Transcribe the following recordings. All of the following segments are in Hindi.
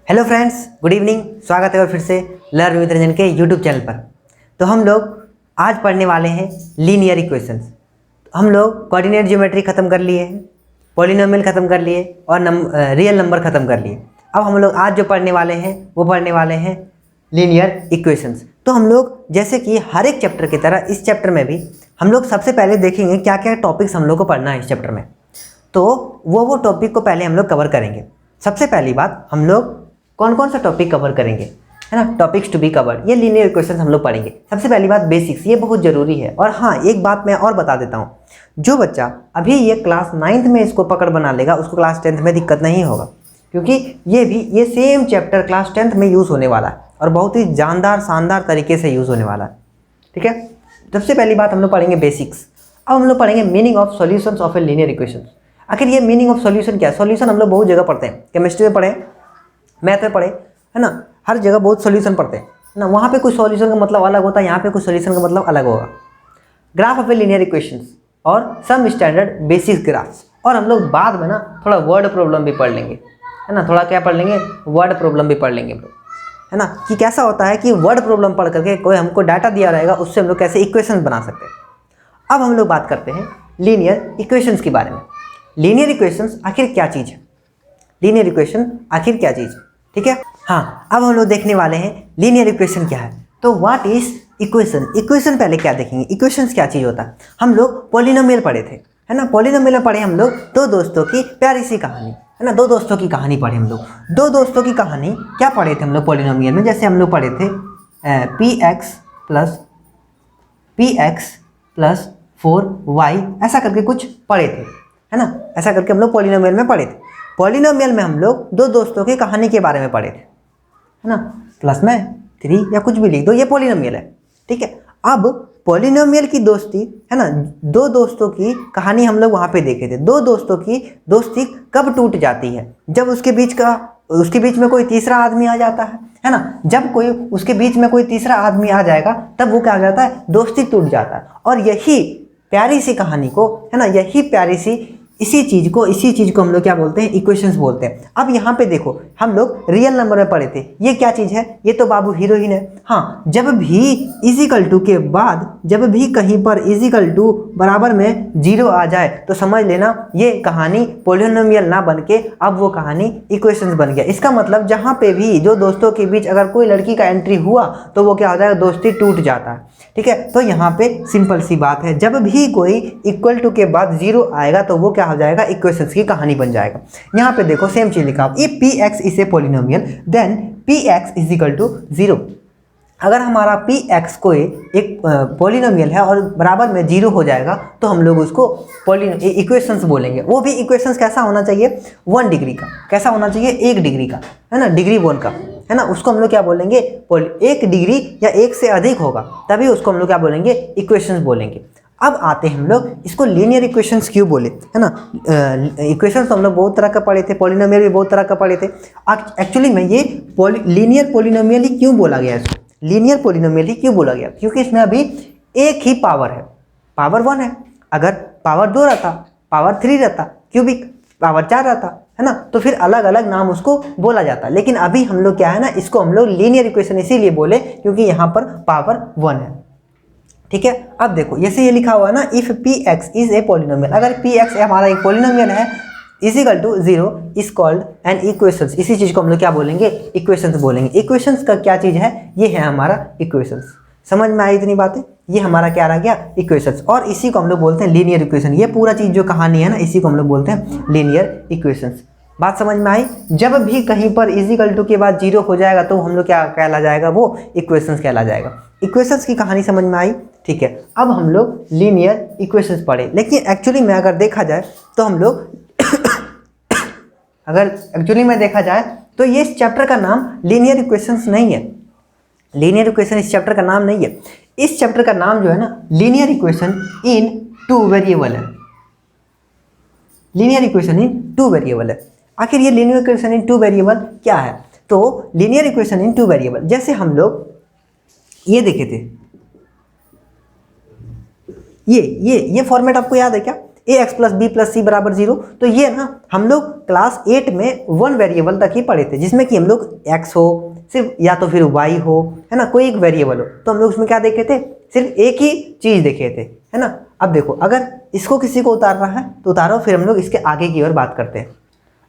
Hello friends, good evening. स्वागत है और फिर से लर्न विद रंजन के यूट्यूब चैनल पर। तो हम लोग आज पढ़ने वाले हैं लीनियर इक्वेशंस। हम लोग कोऑर्डिनेट ज्योमेट्री ख़त्म कर लिए हैं, पॉलिनोमियल ख़त्म कर लिए और रियल नंबर ख़त्म कर लिए। अब हम लोग आज जो पढ़ने वाले हैं वो पढ़ने वाले हैं लीनियर इक्वेशंस। तो हम लोग जैसे कि हर एक चैप्टर की तरह इस चैप्टर में भी हम लोग सबसे पहले देखेंगे क्या क्या टॉपिक्स हम लोग को पढ़ना है इस चैप्टर में। तो वो टॉपिक को पहले हम लोग कवर करेंगे। सबसे पहली बात, हम लोग कौन कौन सा टॉपिक कवर करेंगे, है ना, टॉपिक्स टू बी कवर्ड, ये लीनियर इक्वेशंस हम लोग पढ़ेंगे। सबसे पहली बात बेसिक्स, ये बहुत ज़रूरी है। और हाँ, एक बात मैं और बता देता हूँ, जो बच्चा अभी ये क्लास 9th में इसको पकड़ बना लेगा उसको क्लास 10th में दिक्कत नहीं होगा, क्योंकि ये सेम चैप्टर क्लास 10th में यूज़ होने वाला है और बहुत ही जानदार शानदार तरीके से यूज़ होने वाला है। ठीक है, सबसे पहली बात हम लोग पढ़ेंगे बेसिक्स। अब हम लोग पढ़ेंगे meaning of solutions of a linear equation. आखिर ये मीनिंग ऑफ सॉल्यूशन क्या है? सॉल्यूशन हम लोग बहुत जगह पढ़ते हैं, केमिस्ट्री में पढ़े, मैथ में पढ़े, है ना, हर जगह बहुत सॉल्यूशन पढ़ते हैं, है ना। वहाँ पे कुछ सॉल्यूशन का मतलब अलग होता है, यहाँ पे कुछ सॉल्यूशन का मतलब अलग होगा। Graph of a linear equations और सम स्टैंडर्ड बेसिस ग्राफ्स। और हम लोग बाद में ना थोड़ा वर्ड प्रॉब्लम भी पढ़ लेंगे, है ना। थोड़ा क्या पढ़ लेंगे? वर्ड प्रॉब्लम भी पढ़ लेंगे हम लोग, है ना, कि कैसा होता है कि वर्ड प्रॉब्लम पढ़ करके कोई हमको डाटा दिया रहेगा उससे हम लोग कैसे इक्वेशन बना सकते हैं। अब हम लोग बात करते हैं लीनियर इक्वेशंस के बारे में। लीनियर इक्वेशंस आखिर क्या चीज़ है? लीनियर इक्वेशन आखिर क्या चीज़ है? ठीक है, हाँ, अब हम लोग देखने वाले हैं लीनियर इक्वेशन क्या है। तो व्हाट इज इक्वेशन? इक्वेशन पहले क्या देखेंगे, इक्वेशंस क्या चीज़ होता है। हम लोग पॉलिनोमियल पढ़े थे, है ना। पॉलिनोमियल में पढ़े हम लोग दो दोस्तों की प्यारी सी कहानी, है ना। दो दोस्तों की कहानी पढ़े हम लोग। दो दोस्तों की कहानी क्या पढ़े थे हम लोग पॉलिनोमियल में? जैसे हम लोग पढ़े थे पी एक्स प्लस 4y, ऐसा करके कुछ पढ़े थे, है ना। ऐसा करके हम लोग पॉलिनोमियल में पढ़े थे। पॉलिनोमियल में हम लोग दो दोस्तों की कहानी के बारे में पढ़े थे, है ना। प्लस में 3 या कुछ भी लिख दो, ये पॉलिनोमियल है। ठीक है, अब पॉलिनोमियल की दोस्ती, है ना, दो दोस्तों की कहानी हम लोग वहाँ पे देखे थे। दो दोस्तों की दोस्ती कब टूट जाती है? जब उसके बीच में कोई तीसरा आदमी आ जाता है ना। जब कोई उसके बीच में कोई तीसरा आदमी आ जाएगा तब वो क्या हो जाता है? दोस्ती टूट जाता है। और यही प्यारी सी कहानी को, है ना, यही प्यारी सी इसी चीज़ को हम लोग क्या बोलते हैं? इक्वेशंस बोलते हैं। अब यहाँ पे देखो, हम लोग रियल नंबर में पढ़े थे, ये क्या चीज़ है? ये तो बाबू हीरोइन है। हाँ, जब भी इजिकल टू के बाद, जब भी कहीं पर इजिकल टू बराबर में 0 आ जाए तो समझ लेना ये कहानी पॉलिनोमियल ना बन के अब वो कहानी इक्वेशंस बन गया। इसका मतलब जहाँ पे भी जो दोस्तों के बीच अगर कोई लड़की का एंट्री हुआ तो वो क्या हो जाएगा? दोस्ती टूट जाता है। ठीक है, तो यहाँ पे सिंपल सी बात है, जब भी कोई इक्वल टू के बाद 0 आएगा तो वो क्या हो जाएगा? इक्वेशंस की कहानी बन जाएगा। यहाँ पे देखो सेम चीज लिखा, if P X is a polynomial then P X is equal to 0। अगर हमारा पी एक्स कोई एक पॉलिनोमियल है और बराबर में 0 हो जाएगा तो हम लोग उसको इक्वेशंस बोलेंगे। वो भी इक्वेशंस कैसा होना चाहिए? 1 डिग्री का। कैसा होना चाहिए? 1 डिग्री का, है ना, डिग्री 1 का, है ना। उसको हम लोग क्या बोलेंगे? 1 डिग्री या 1 से अधिक होगा तभी उसको हम लोग क्या बोलेंगे? इक्वेशंस बोलेंगे। अब आते हैं हम लोग इसको लीनियर इक्वेशंस क्यों बोले, है ना। इक्वेशंस तो हम लोग बहुत तरह का पढ़े थे, पॉलिनोमियल भी बहुत तरह का पढ़े थे। एक्चुअली में ये लीनियर पॉलिनोमियल ही क्यों बोला गया? इसको लीनियर पॉलिनोमियल ही क्यों बोला गया? क्योंकि इसमें अभी एक ही पावर है, पावर 1 है। अगर पावर 2 रहता, पावर 3 रहता, क्यूबिक पावर 4 रहता, है ना, तो फिर अलग अलग नाम उसको बोला जाता। लेकिन अभी हम लोग क्या है ना, इसको हम लोग लीनियर इक्वेशन इसीलिए बोले क्योंकि यहाँ पर पावर 1 है। ठीक है, अब देखो जैसे ये लिखा हुआ है ना, if P X is a polynomial. अगर पी एक्स हमारा एक पॉलिनोमियल है equal to 0 is called an equations. इसी चीज़ को हम लोग क्या बोलेंगे? इक्वेशंस बोलेंगे। इक्वेशंस का क्या चीज़ है? ये है हमारा इक्वेशंस। समझ में आई इतनी बातें? ये हमारा क्या रह गया? इक्वेशंस। और इसी को हम लोग बोलते हैं लीनियर इक्वेशन। ये पूरा चीज़ जो कहानी है ना, इसी को हम लोग बोलते हैं लीनियर इक्वेशंस। बात समझ में आई? जब भी कहीं पर इजिकल टू के बाद 0 हो जाएगा तो हम लोग क्या कहला जाएगा? वो इक्वेशंस कहला जाएगा। इक्वेशंस की कहानी समझ में आई? ठीक है, अब हम लोग लीनियर इक्वेशंस पढ़े। लेकिन एक्चुअली में अगर देखा जाए तो हम लोग देखा जाए तो ये इस चैप्टर का नाम लीनियर इक्वेशंस नहीं है। लीनियर इक्वेशन इस चैप्टर का नाम नहीं है। इस चैप्टर का नाम जो है ना, लीनियर इक्वेशन इन 2 वेरिएबल है। लीनियर इक्वेशन इन 2 वेरिएबल है। आखिर ये लीनियर इक्वेशन इन 2 वेरिएबल क्या है? तो लीनियर इक्वेशन इन 2 वेरिएबल, जैसे हम लोग ये देखे थे, ये फॉर्मेट आपको याद है क्या? ए X plus B plus C बराबर 0। तो ये ना हम लोग क्लास 8 में 1 वेरिएबल तक ही पढ़े थे, जिसमें कि हम लोग एक्स हो सिर्फ या तो फिर वाई हो, है ना, कोई एक वेरिएबल हो, तो हम लोग उसमें क्या देखे थे, सिर्फ एक ही चीज़ देखे थे, है ना। अब देखो अगर इसको किसी को उतारना है तो उतारो, फिर हम लोग इसके आगे की ओर बात करते हैं।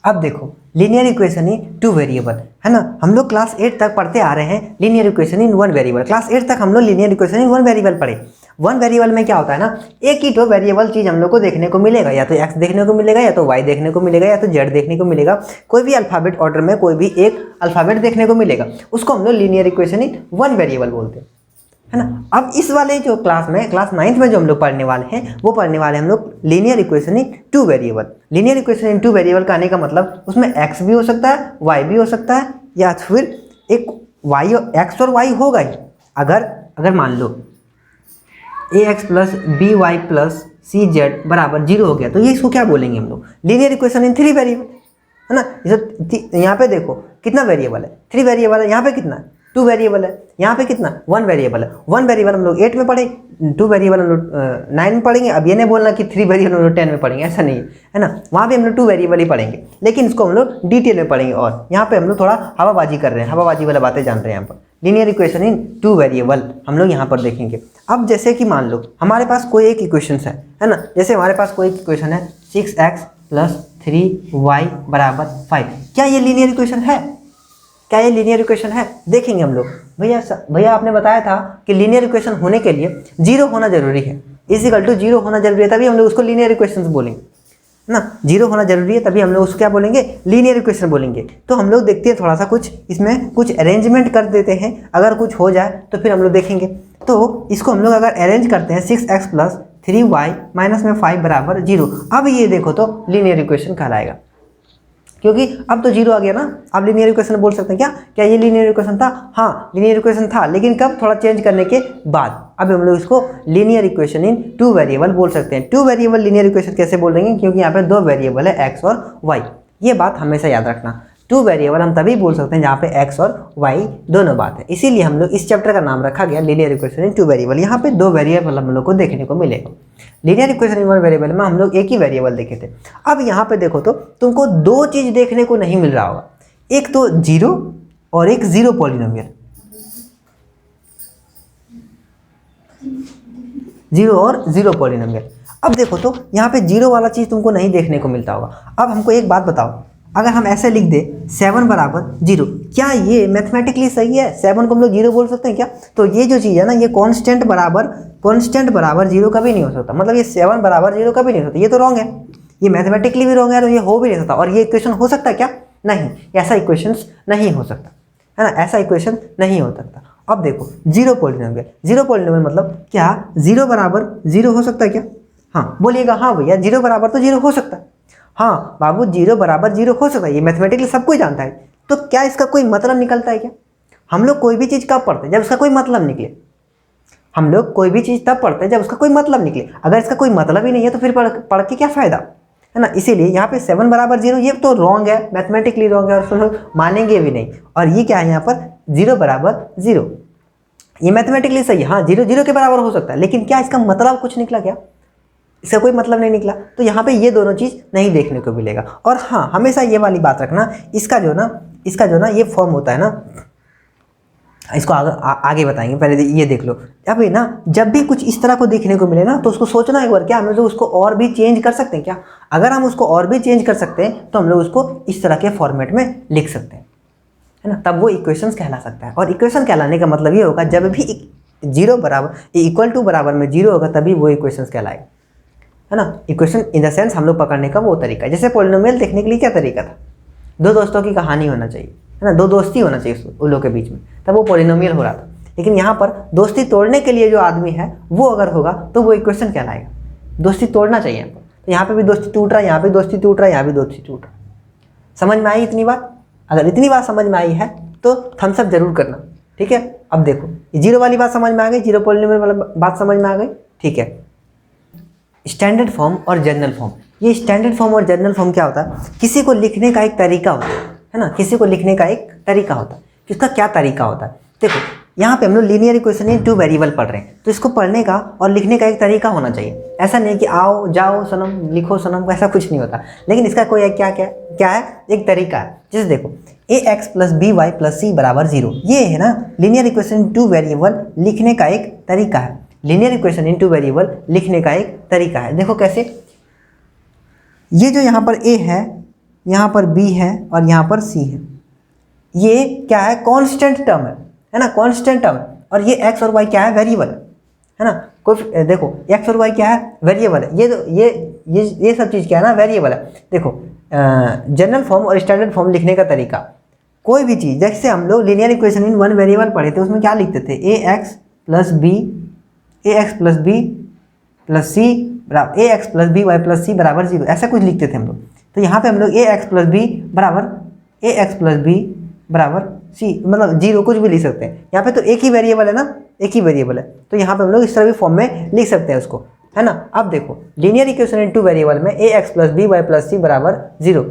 अब देखो लीनियर इक्वेशन इन 2 वेरिएबल, है ना, हम लोग क्लास 8 तक पढ़ते आ रहे हैं लीनियर इक्वेशन इन 1 वेरिएबल। क्लास 8 तक हम लोग लीनियर इक्वेशन इन 1 वेरिएबल पढ़े। 1 वेरिएबल में क्या होता है ना, एक ही तो वेरिएबल चीज़ हम लोग को देखने को मिलेगा, या तो एक्स देखने को मिलेगा, या तो वाई देखने को मिलेगा, या तो जेड देखने को मिलेगा। कोई भी अल्फ़ाबेट ऑर्डर में कोई भी एक अल्फ़ाबेट देखने को मिलेगा, उसको हम लोग लीनियर इक्वेशन इन 1 वेरिएबल बोलते हैं, है ना। अब इस वाले जो क्लास 9th में जो हम लोग पढ़ने वाले हैं, वो पढ़ने वाले हम लोग लीनियर इक्वेशन इन 2 वेरिएबल। लीनियर इक्वेशन इन 2 वेरिएबल का आने का मतलब उसमें एक्स भी हो सकता है, वाई भी हो सकता है, या फिर एक वाई एक्स और वाई होगा ही। अगर मान लो A X plus B Y plus C Z बराबर 0 हो गया, तो ये इसको क्या बोलेंगे हम लोग, लीनियर इक्वेशन इन 3 वेरिएबल, है ना। यहाँ पे देखो कितना वेरिएबल है, 3 वेरिएबल है, यहाँ पे कितना 2 वेरिएबल है, यहाँ पे कितना 1 वेरिएबल है। 1 वेरिएबल हम लोग 8 में पढ़े, 2 वेरिएबल हम लोग 9 में पढ़ेंगे। अब ये नहीं बोलना कि 3 वेरिएबल हम लोग 10 में पढ़ेंगे, ऐसा नहीं है ना। वहाँ भी हम लोग 2 वेरिएबल ही पढ़ेंगे, लेकिन इसको हम लोग डिटेल में पढ़ेंगे। और यहाँ पे हम लोग थोड़ा हवाबाजी कर रहे हैं, हवाबाजी वाला बातें जान रहे हैं। यहाँ पर लीनियर इक्वेशन इन 2 वेरिएबल हम लोग यहाँ पर देखेंगे। अब जैसे कि मान लो हमारे पास कोई एक इक्वेशन है ना, जैसे हमारे पास कोई एक इक्वेशन है 6x प्लस 3y बराबर 5। क्या ये लीनियर इक्वेशन है? क्या ये लीनियर इक्वेशन है? देखेंगे हम लोग। भैया आपने बताया था कि लीनियर इक्वेशन होने के लिए 0 होना जरूरी है, इक्वल टू 0 होना जरूरी है, तभी हम लोग उसको लीनियर इक्वेशन बोलेंगे, है ना। 0 होना जरूरी है तभी हम लोग उसको क्या बोलेंगे, लीनियर इक्वेशन बोलेंगे। तो हम लोग देखते हैं थोड़ा सा कुछ इसमें कुछ अरेंजमेंट कर देते हैं, अगर कुछ हो जाए तो फिर हम लोग देखेंगे। तो इसको हम लोग अगर अरेंज करते हैं 6x प्लस 3y माइनस में 5 बराबर 0, अब ये देखो तो लीनियर इक्वेशन कहलाएगा, क्योंकि अब तो 0 आ गया ना। अब लीनियर इक्वेशन बोल सकते हैं क्या ये लीनियर इक्वेशन था? हाँ लीनियर इक्वेशन था, लेकिन कब, थोड़ा चेंज करने के बाद। अब हम लोग इसको लीनियर इक्वेशन इन 2 वेरिएबल बोल सकते हैं। 2 वेरिएबल लीनियर इक्वेशन कैसे बोल देंगे, क्योंकि यहाँ पे 2 वेरिएबल है एक्स और वाई। ये बात हमेशा याद रखना, 2 वेरिएबल हम तभी बोल सकते हैं जहाँ पे एक्स और वाई दोनों बात है। इसीलिए हम लोग इस चैप्टर का नाम रखा गया लीनियर इक्वेशन इन 2 वेरिएबल। यहाँ पे 2 वेरिएबल हम लोग को देखने को मिलेगा। लीनियर इक्वेशन इन 1 वेरिएबल में हम लोग एक ही वेरिएबल देखे थे। अब यहाँ पे देखो तो तुमको 2 चीज़ देखने को नहीं मिल रहा होगा, एक तो 0 और एक 0 पॉलिनोमियल। 0 और 0 पॉलिनोमियल। अब देखो तो यहाँ पे 0 वाला चीज़ तुमको नहीं देखने को मिलता होगा। अब हमको एक बात बताओ, अगर हम ऐसे लिख दे 7 बराबर 0, क्या ये मैथमेटिकली सही है? 7 को हम लोग 0 बोल सकते हैं क्या? तो ये जो चीज़ है ना, ये कांस्टेंट बराबर 0 कभी नहीं हो सकता। मतलब ये 7 बराबर 0 कभी नहीं हो सकता, ये तो रॉन्ग है, ये मैथमेटिकली भी रॉन्ग है, तो ये हो भी नहीं सकता। और ये इक्वेशन हो सकता है क्या? नहीं, ऐसा इक्वेशन नहीं हो सकता, है ना, ऐसा इक्वेशन नहीं हो सकता। अब देखो 0 पॉलिनोमियल, 0 पॉलिनोमियल मतलब क्या 0 बराबर 0 हो सकता है क्या? हाँ बोलिएगा, हाँ भैया 0 बराबर तो 0 हो सकता है। हाँ बाबू 0 बराबर 0 हो सकता है, ये मैथमेटिकली सब कोई जानता है। तो क्या इसका कोई मतलब निकलता है क्या? हम लोग कोई भी चीज़ कब पढ़ते हैं, जब उसका कोई मतलब निकले। हम लोग कोई भी चीज़ तब पढ़ते हैं जब उसका कोई मतलब निकले। अगर इसका कोई मतलब ही नहीं है तो फिर पढ़ के क्या फ़ायदा, है ना। इसीलिए यहाँ पे 7 बराबर 0 ये तो रॉन्ग है, मैथमेटिकली रॉन्ग है, और उसको मानेंगे भी नहीं। और ये क्या है यहाँ पर 0 बराबर 0, ये मैथमेटिकली सही है। हाँ 0 0 के बराबर हो सकता है, लेकिन क्या इसका मतलब कुछ निकला क्या? इसका कोई मतलब नहीं निकला। तो यहाँ पे ये दोनों चीज़ नहीं देखने को मिलेगा। और हाँ हमेशा ये वाली बात रखना, इसका जो ना ये फॉर्म होता है ना, इसको आगे बताएंगे, पहले ये देख लो। अभी ना जब भी कुछ इस तरह को देखने को मिले ना, तो उसको सोचना एक बार, क्या हम लोग उसको और भी चेंज कर सकते हैं क्या? अगर हम उसको और भी चेंज कर सकते हैं तो हम लोग उसको इस तरह के फॉर्मेट में लिख सकते हैं, है ना, तब वो इक्वेशंस कहला सकता है। और इक्वेशन कहलाने का मतलब ये होगा जब भी 0 बराबर इक्वल टू बराबर में 0 होगा तभी वो इक्वेशंस कहलाएगा, है ना। इक्वेशन इन द सेंस हम लोग पकड़ने का वो तरीका है। जैसे पॉलिनोमियल देखने के लिए क्या तरीका था, 2 दोस्तों की कहानी होना चाहिए, है ना, 2 दोस्ती होना चाहिए उन लोगों के बीच में, तब वो पॉलिनोमियल हो रहा था। लेकिन यहाँ पर दोस्ती तोड़ने के लिए जो आदमी है वो अगर होगा तो वो इक्वेशन कहलाएगा। दोस्ती तोड़ना चाहिए यहाँ पर, तो यहाँ पे भी दोस्ती टूट रहा है, यहाँ पे दोस्ती टूट रहा है, यहाँ भी दोस्ती टूट रहा है। समझ में आई इतनी बात? अगर इतनी बात समझ में आई है तो थम्स अप जरूर करना, ठीक है। अब देखो 0 वाली बात समझ में आ गई, 0 पॉलिनोमियल वाला बात समझ में आ गई, ठीक है। स्टैंडर्ड फॉर्म और जनरल फॉर्म, ये स्टैंडर्ड फॉर्म और जनरल फॉर्म क्या होता है? किसी को लिखने का एक तरीका होता है ना, किसी को लिखने का एक तरीका होता है। इसका क्या तरीका होता है? देखो यहाँ पे हम लोग linear equation in two variable पढ़ रहे हैं, तो इसको पढ़ने का और लिखने का एक तरीका होना चाहिए। ऐसा नहीं कि आओ जाओ सनम लिखो सनम, ऐसा कुछ नहीं होता, लेकिन इसका कोई क्या क्या क्या है, एक तरीका है। जैसे देखो ax plus B Y plus C बराबर 0, ये है ना linear equation in two variable लिखने का एक तरीका है। Linear equation in two variable लिखने का एक तरीका है। देखो कैसे, ये जो यहाँ पर a है, यहाँ पर b है और यहाँ पर c है, ये क्या है, कांस्टेंट टर्म है ना, कांस्टेंट टर्म। और ये x और y क्या है, वेरिएबल है ना। कोई देखो x और y क्या है, वेरिएबल है। ये सब चीज़ क्या है ना, वेरिएबल है। देखो जनरल फॉर्म और स्टैंडर्ड फॉर्म लिखने का तरीका, कोई भी चीज़ जैसे हम लोग linear equation in one variable पढ़े थे, उसमें क्या लिखते थे, ax plus B plus C बराबर ax plus B Y plus C बराबर 0, ऐसा कुछ लिखते थे हम लोग। तो यहाँ पे हम लोग ax प्लस बी बराबर सी, मतलब 0 कुछ भी लिख सकते हैं। यहाँ पे तो एक ही वेरिएबल है ना, एक ही वेरिएबल है, तो यहाँ पे हम लोग इस तरह भी फॉर्म में लिख सकते हैं उसको, है ना। अब देखो linear equation in two variable में ax plus B Y plus C बराबर 0।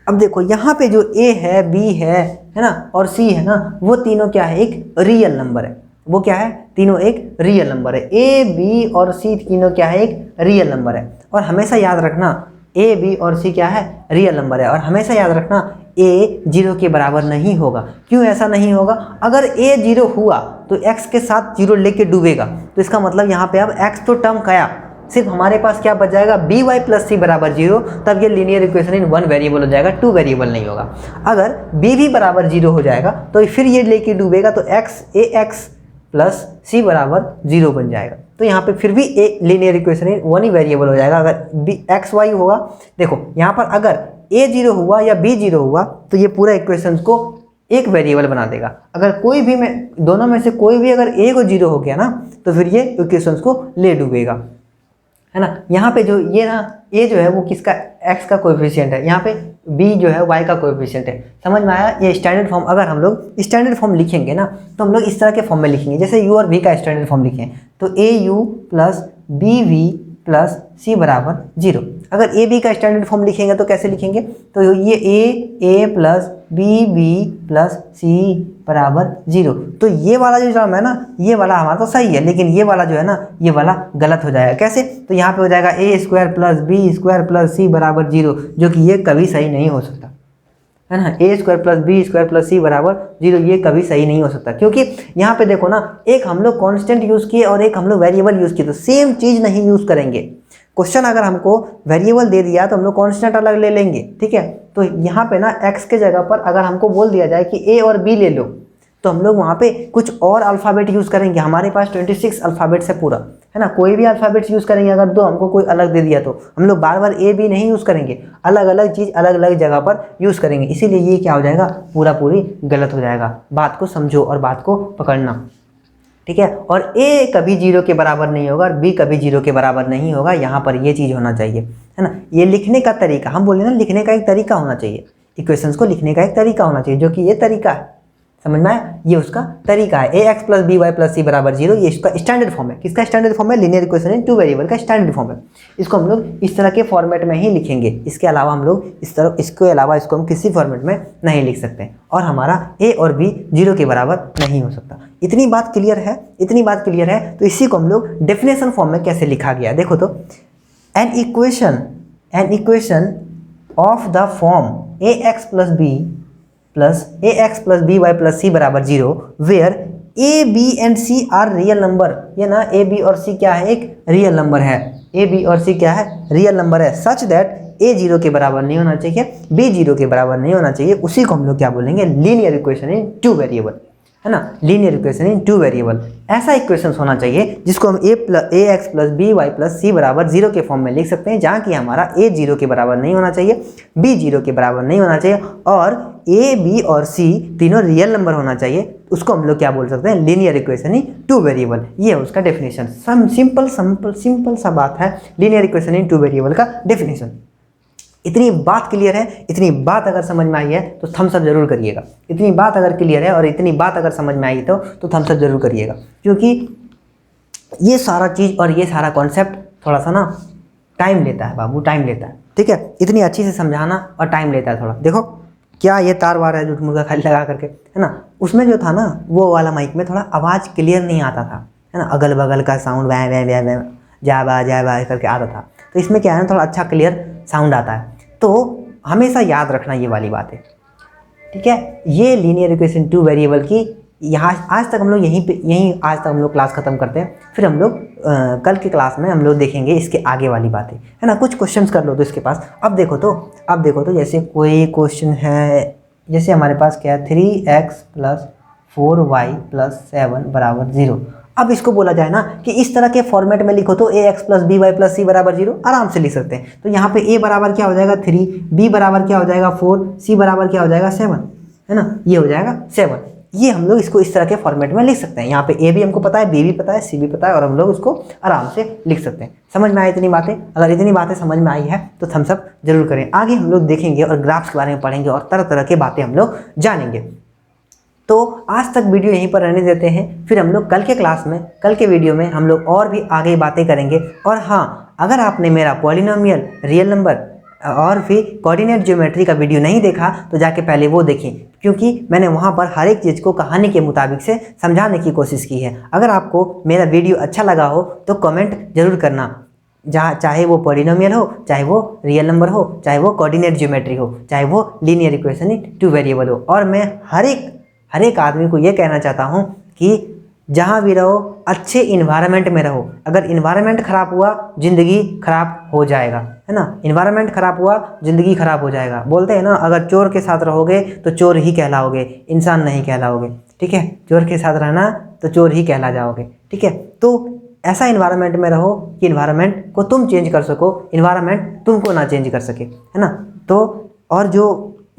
अब देखो यहाँ पे जो a है, b है ना, और c है ना, वो तीनों क्या है, एक रियल नंबर है। वो क्या है, तीनों एक रियल नंबर है। a, b और c तीनों क्या है, एक रियल नंबर है। और हमेशा याद रखना a, b और c क्या है, रियल नंबर है। और हमेशा याद रखना a 0 के बराबर नहीं होगा। क्यों ऐसा नहीं होगा, अगर a 0 हुआ तो x के साथ 0 लेके डूबेगा, तो इसका मतलब यहाँ पे अब x तो टर्म गया, सिर्फ हमारे पास क्या बच जाएगा, बी वाई प्लस सी बराबर 0, तब ये linear equation in one variable हो जाएगा, टू वेरिएबल नहीं होगा। अगर बी भी बराबर 0 हो जाएगा तो फिर ये लेके डूबेगा, तो ax प्लस सी बराबर 0 बन जाएगा। तो यहाँ पे फिर भी a linear equation in one he variable हो जाएगा। अगर बी एक्स वाई होगा, देखो यहाँ पर अगर a 0 हुआ या b 0 हुआ तो ये पूरा इक्वेशन को एक वेरिएबल बना देगा। अगर कोई भी दोनों में से कोई भी अगर a को 0 हो गया ना, तो फिर ये इक्वेशंस को ले डूबेगा, है ना। यहाँ पे जो ये ना a जो है वो किसका, x का कोएफिशिएंट है, यहाँ पे b जो है y का कोएफिशिएंट है। समझ में आया। ये स्टैंडर्ड फॉर्म, अगर हम लोग स्टैंडर्ड फॉर्म लिखेंगे ना, तो हम लोग इस तरह के फॉर्म में लिखेंगे, जैसे u और v का स्टैंडर्ड फॉर्म लिखें तो au plus B V plus C बराबर 0। अगर ए बी का स्टैंडर्ड फॉर्म लिखेंगे तो कैसे लिखेंगे, तो ये A plus B plus C बराबर 0। तो ये वाला जो टर्म है ना, ये वाला हमारा तो सही है, लेकिन ये वाला जो है ना, ये वाला गलत हो जाएगा। कैसे, तो यहाँ पे हो जाएगा A square plus B square plus C बराबर 0, जो कि ये कभी सही नहीं हो सकता, है ना। A square plus B square plus C बराबर 0, ये कभी सही नहीं हो सकता, क्योंकि यहाँ पे देखो ना, एक हम लोग कांस्टेंट यूज़ किए और एक हम लोग वेरिएबल यूज़ किए, तो सेम चीज़ नहीं यूज़ करेंगे। क्वेश्चन अगर हमको वेरिएबल दे दिया तो हम लोग कांस्टेंट अलग ले लेंगे, ठीक है। तो यहाँ पे ना x के जगह पर अगर हमको बोल दिया जाए कि a और b ले लो, तो हम लोग वहाँ पे कुछ और अल्फ़ाबेट यूज़ करेंगे। हमारे पास 26 अल्फ़ाबेट्स है पूरा, है ना। कोई भी अल्फ़ाबेट्स यूज़ करेंगे, अगर दो हमको कोई अलग दे दिया तो हम लोग बार बार a b नहीं यूज़ करेंगे, अलग अलग चीज़ अलग अलग जगह पर यूज़ करेंगे। इसीलिए ये क्या हो जाएगा, पूरी गलत हो जाएगा। बात को समझो और बात को पकड़ना, ठीक है। और a कभी 0 के बराबर नहीं होगा और b कभी 0 के बराबर नहीं होगा। यहाँ पर ये चीज़ होना चाहिए, है ना। ये लिखने का तरीका, हम बोले ना, लिखने का एक तरीका होना चाहिए, इक्वेशंस को लिखने का एक तरीका होना चाहिए, जो कि ये तरीका है। समझ में आया, ये उसका तरीका है। ax plus B Y plus C बराबर 0, ये इसका स्टैंडर्ड फॉर्म है। किसका स्टैंडर्ड फॉर्म है, linear equation in two variable का स्टैंडर्ड फॉर्म है। इसको हम लोग इस तरह के फॉर्मेट में ही लिखेंगे, इसके अलावा हम लोग इसको हम किसी फॉर्मेट में नहीं लिख सकते। और हमारा a और b 0 के बराबर नहीं हो सकता। इतनी बात क्लियर है, इतनी बात क्लियर है। तो इसी को हम लोग डेफिनेशन फॉर्म में कैसे लिखा गया, देखो तो, an equation of the form ax plus B Y plus C बराबर 0 where A B and C are real number. ये ना ए बी और सी क्या है, एक रियल नंबर है। ए बी और सी क्या है, रियल नंबर है। सच दैट ए 0 के बराबर नहीं होना चाहिए, बी 0 के बराबर नहीं होना चाहिए। उसी को हम लोग क्या बोलेंगे, linear equation in two variable, है ना। Linear equation in two variable, ऐसा इक्वेशन होना चाहिए जिसको हम A X plus B Y plus C बराबर 0 के फॉर्म में लिख सकते हैं, जहाँ की हमारा ए 0 के बराबर नहीं होना चाहिए, बी 0 के बराबर नहीं होना चाहिए, और ए बी और सी तीनों रियल नंबर होना चाहिए। उसको हम लोग क्या बोल सकते हैं, linear equation in two variable. ये है उसका डेफिनेशन। सिंपल सा बात है linear equation in two variable का डेफिनेशन। इतनी बात क्लियर है, इतनी बात अगर समझ में आई है तो थम्स अप जरूर करिएगा। इतनी बात अगर क्लियर है और इतनी बात अगर समझ में आई तो थम्स अप जरूर करिएगा, क्योंकि ये सारा चीज़ और ये सारा कॉन्सेप्ट थोड़ा सा ना टाइम लेता है बाबू, टाइम लेता है, ठीक है। इतनी अच्छी से समझाना और टाइम लेता है थोड़ा। देखो क्या ये तार वार है झूठ मुर्गा खाली लगा करके, है ना। उसमें जो था ना वो वाला माइक में थोड़ा आवाज़ क्लियर नहीं आता था, है ना, अगल बगल का साउंड वै वै वै वै जय बा करके आता था। तो इसमें क्या है ना, थोड़ा अच्छा क्लियर साउंड आता है। तो हमेशा याद रखना ये वाली बात है, ठीक है। ये लीनियर इक्वेशन टू वेरिएबल की यहाँ आज तक हम लोग यहीं आज तक हम लोग क्लास खत्म करते हैं। फिर हम लोग कल की क्लास में हम लोग देखेंगे इसके आगे वाली बातें, है ना। कुछ क्वेश्चंस कर लो तो इसके पास। अब देखो तो जैसे कोई क्वेश्चन है, जैसे हमारे पास क्या है 3x + 4y + 7 = 0। अब इसको बोला जाए ना कि इस तरह के फॉर्मेट में लिखो तो ax + by + c = 0 आराम से लिख सकते हैं। तो यहाँ पे a बराबर क्या हो जाएगा 3, b बराबर क्या हो जाएगा 4, c बराबर क्या हो जाएगा 7, है ना, ये हो जाएगा 7। ये हम लोग इसको इस तरह के फॉर्मेट में लिख सकते हैं। यहाँ पे a भी हमको पता है, b भी पता है, c भी पता है, और हम लोग इसको आराम से लिख सकते हैं। समझ में आई इतनी बातें? अगर इतनी बातें समझ में आई है तो थम्स अप जरूर करें। आगे हम लोग देखेंगे और ग्राफ्स के बारे में पढ़ेंगे और तरह तरह की बातें हम लोग जानेंगे। तो आज तक वीडियो यहीं पर रहने देते हैं, फिर हम लोग कल के क्लास में, कल के वीडियो में हम लोग और भी आगे बातें करेंगे। और हाँ, अगर आपने मेरा पॉलिनोमियल, रियल नंबर और फिर कोऑर्डिनेट ज्योमेट्री का वीडियो नहीं देखा तो जाके पहले वो देखें, क्योंकि मैंने वहाँ पर हर एक चीज़ को कहानी के मुताबिक से समझाने की कोशिश की है। अगर आपको मेरा वीडियो अच्छा लगा हो तो कमेंट जरूर करना, जहाँ चाहे वो पॉलिनोमियल हो, चाहे वो रियल नंबर हो, चाहे वो कोऑर्डिनेट ज्योमेट्री हो, चाहे वो लीनियर इक्वेशन टू वेरिएबल हो। और मैं हर एक आदमी को ये कहना चाहता हूँ कि जहाँ भी रहो अच्छे इन्वायरमेंट में रहो। अगर इन्वायरमेंट ख़राब हुआ ज़िंदगी ख़राब हो जाएगा, है ना। इन्वायरमेंट ख़राब हुआ ज़िंदगी ख़राब हो जाएगा। बोलते हैं ना, अगर चोर के साथ रहोगे तो चोर ही कहलाओगे, इंसान नहीं कहलाओगे, ठीक है। चोर के साथ रहना तो चोर ही कहला जाओगे, ठीक है। तो ऐसा इन्वायरमेंट में रहो कि इन्वायरमेंट को तुम चेंज कर सको, इन्वायरमेंट तुमको ना चेंज कर सके, है ना। तो और जो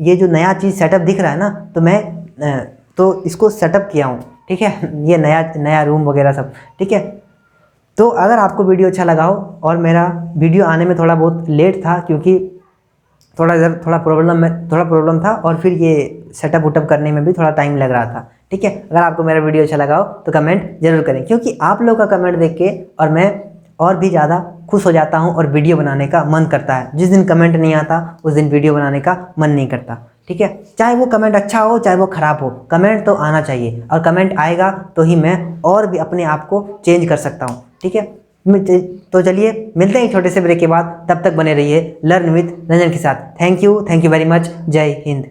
ये जो नया चीज़ सेटअप दिख रहा है ना, तो मैं तो इसको सेटअप किया हूँ, ठीक है। ये नया रूम वगैरह सब, ठीक है। तो अगर आपको वीडियो अच्छा लगा हो, और मेरा वीडियो आने में थोड़ा बहुत लेट था क्योंकि थोड़ा प्रॉब्लम था, और फिर ये सेटअप वुटअप करने में भी थोड़ा टाइम लग रहा था, ठीक है। अगर आपको मेरा वीडियो अच्छा लगा हो तो कमेंट जरूर करें, क्योंकि आप लोग का कमेंट देख के और मैं और भी ज़्यादा खुश हो जाता हूँ और वीडियो बनाने का मन करता है। जिस दिन कमेंट नहीं आता उस दिन वीडियो बनाने का मन नहीं करता, ठीक है। चाहे वो कमेंट अच्छा हो चाहे वो ख़राब हो, कमेंट तो आना चाहिए, और कमेंट आएगा तो ही मैं और भी अपने आप को चेंज कर सकता हूँ, ठीक है। तो चलिए मिलते हैं छोटे से ब्रेक के बाद, तब तक बने रहिए लर्न विद रंजन के साथ। Thank you very much. जय हिंद।